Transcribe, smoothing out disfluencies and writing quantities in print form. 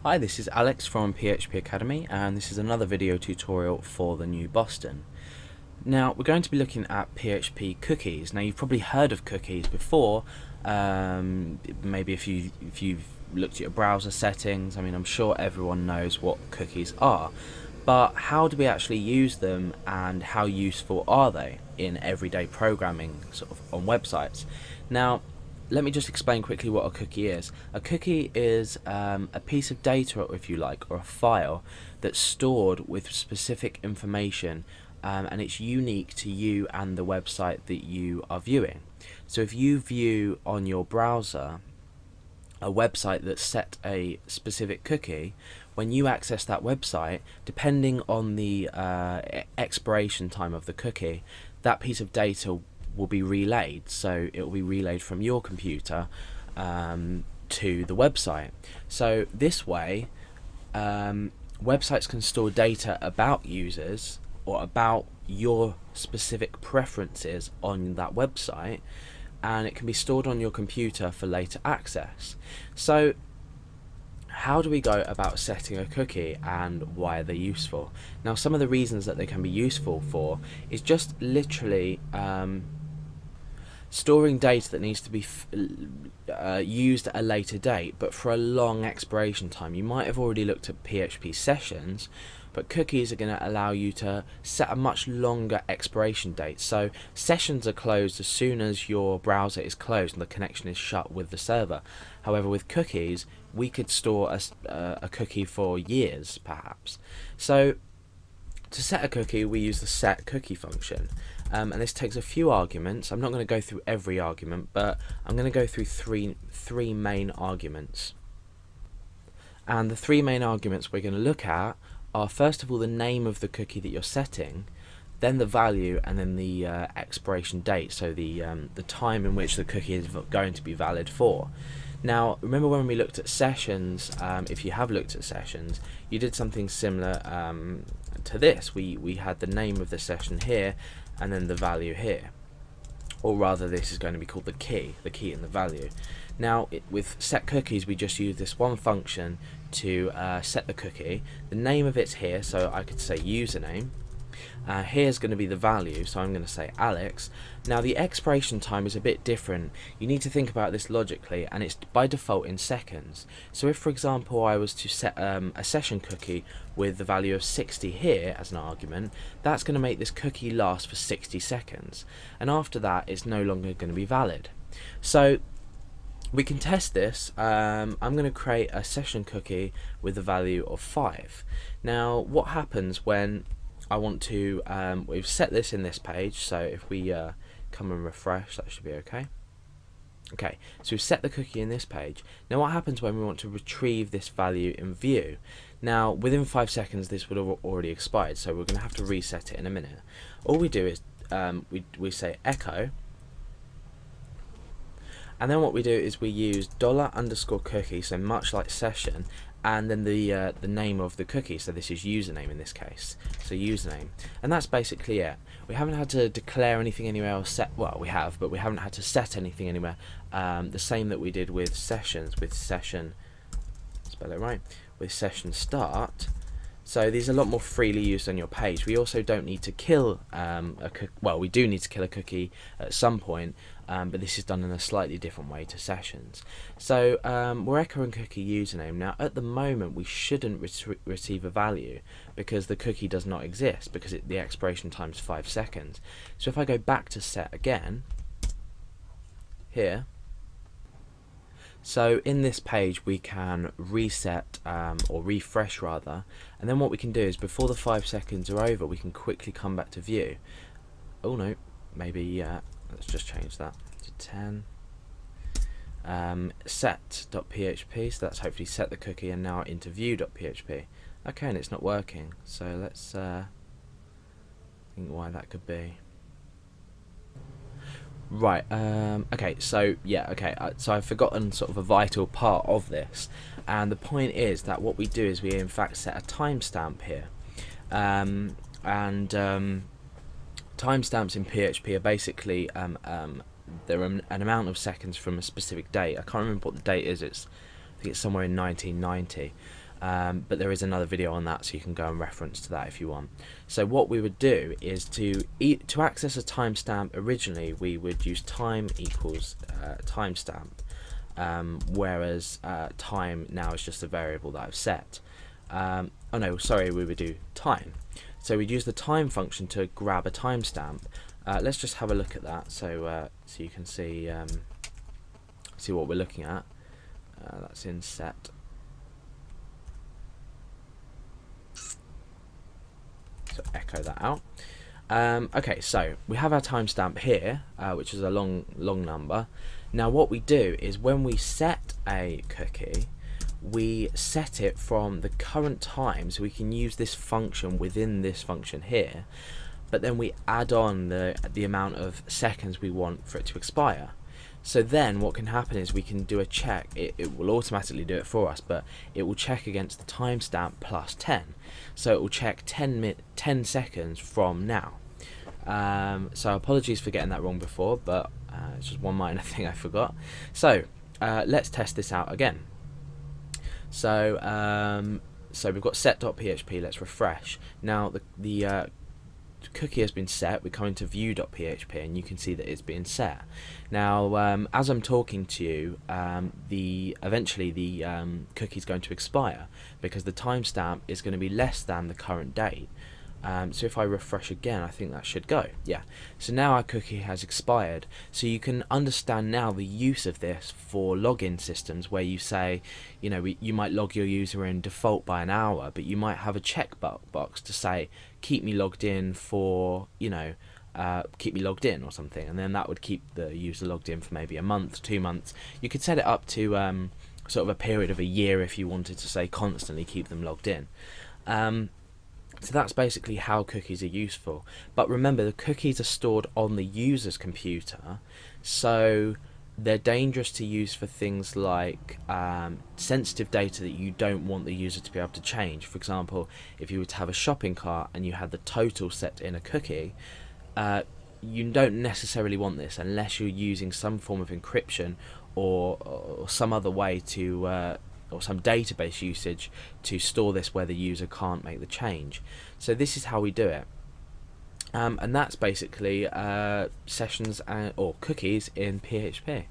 Hi, this is Alex from PHP Academy, and this is another video tutorial for the new Boston. Now, we're going to be looking at PHP cookies. Now, you've probably heard of cookies before, maybe if you've looked at your browser settings. I mean, I'm sure everyone knows what cookies are, but how do we actually use them, and how useful are they in everyday programming, sort of on websites? Now, let me just explain quickly what a cookie is. A cookie is a piece of data, if you like, or a file that's stored with specific information, and it's unique to you and the website that you are viewing. So if you view on your browser a website that's set a specific cookie, when you access that website, depending on the expiration time of the cookie, that piece of data will be relayed. So it will be relayed from your computer to the website. So this way, websites can store data about users or about your specific preferences on that website, and it can be stored on your computer for later access. So how do we go about setting a cookie, and why are they useful? Now, some of the reasons that they can be useful for is just literally storing data that needs to be used at a later date, but for a long expiration time. You might have already looked at PHP sessions, but cookies are going to allow you to set a much longer expiration date. So sessions are closed as soon as your browser is closed and the connection is shut with the server. However, with cookies, we could store a cookie for years, perhaps. So to set a cookie, we use the set cookie function, and this takes a few arguments. I'm not going to go through every argument, but I'm going to go through three main arguments. And the three main arguments we're going to look at are, first of all, the name of the cookie that you're setting, then the value, and then the expiration date, so the time in which the cookie is going to be valid for. Now, remember when we looked at sessions, if you have looked at sessions, you did something similar to this. We had the name of the session here, and then the value here. Or rather, this is going to be called the key and the value. Now, with set cookies, we just use this one function to set the cookie. The name of it's here, so I could say username. Here's going to be the value, so I'm going to say Alex. Now, the expiration time is a bit different. You need to think about this logically, and it's by default in seconds. So if, for example, I was to set a session cookie with the value of 60 here as an argument, that's going to make this cookie last for 60 seconds, and after that it's no longer going to be valid. So we can test this. I'm going to create a session cookie with the value of 5. Now, what happens when I want to, we've set this in this page, so if we come and refresh, that should be okay. Okay, so we've set the cookie in this page. Now what happens when we want to retrieve this value in view? Now, within 5 seconds this would have already expired, so we're going to have to reset it in a minute. All we do is we say echo, and then what we do is we use $_cookie, so much like session, and then the name of the cookie, so this is username in this case, so username, and that's basically it. We haven't had to declare anything anywhere or set, well, we have, but we haven't had to set anything anywhere, the same that we did with sessions, with session, spell it right, with session start. So these are a lot more freely used on your page. We also don't need to kill well, we do need to kill a cookie at some point, but this is done in a slightly different way to sessions. So we're echoing cookie username. Now, at the moment, we shouldn't receive a value because the cookie does not exist, because the expiration time is 5 seconds. So if I go back to set again, here, so in this page we can reset, or refresh rather, and then what we can do is, before the 5 seconds are over, we can quickly come back to view. Oh no, maybe let's just change that to 10. Set.php, so that's hopefully set the cookie, and now into view.php. Okay, and it's not working, so let's think why that could be. Right, okay, so yeah, okay, so I've forgotten sort of a vital part of this, and the point is that what we do is we in fact set a timestamp here, and timestamps in PHP are basically they're an amount of seconds from a specific date. I can't remember what the date is. I think it's somewhere in 1990. but there is another video on that, so you can go and reference to that if you want. So what we would do is to access a timestamp, originally we would use time equals timestamp, whereas time now is just a variable that I've set. Oh no, sorry, we would do time. So we'd use the time function to grab a timestamp. Let's just have a look at that, so so you can see what we're looking at. That's in set. So echo that out. Okay, so we have our timestamp here, which is a long number. Now what we do is when we set a cookie, we set it from the current time, so we can use this function within this function here, but then we add on the amount of seconds we want for it to expire. So then what can happen is we can do a check. It will automatically do it for us, but it will check against the timestamp plus 10. So it will check 10 seconds from now. So apologies for getting that wrong before, but it's just one minor thing I forgot. So let's test this out again. So so we've got set.php. Let's refresh. Now the cookie has been set. We come into view.php and you can see that it's been set. Now as I'm talking to you, eventually the cookie is going to expire because the timestamp is going to be less than the current date. So if I refresh again, I think that should go. Yeah, so now our cookie has expired. So you can understand now the use of this for login systems, where you say, you know, you might log your user in default by an hour, but you might have a check box to say keep me logged in for, you know, keep me logged in or something, and then that would keep the user logged in for maybe a month, 2 months. You could set it up to sort of a period of a year if you wanted to say constantly keep them logged in. So that's basically how cookies are useful. But remember, the cookies are stored on the user's computer, so they're dangerous to use for things like sensitive data that you don't want the user to be able to change. For example, if you were to have a shopping cart and you had the total set in a cookie, you don't necessarily want this unless you're using some form of encryption or some other way to or some database usage to store this where the user can't make the change. So this is how we do it, and that's basically sessions or cookies in PHP.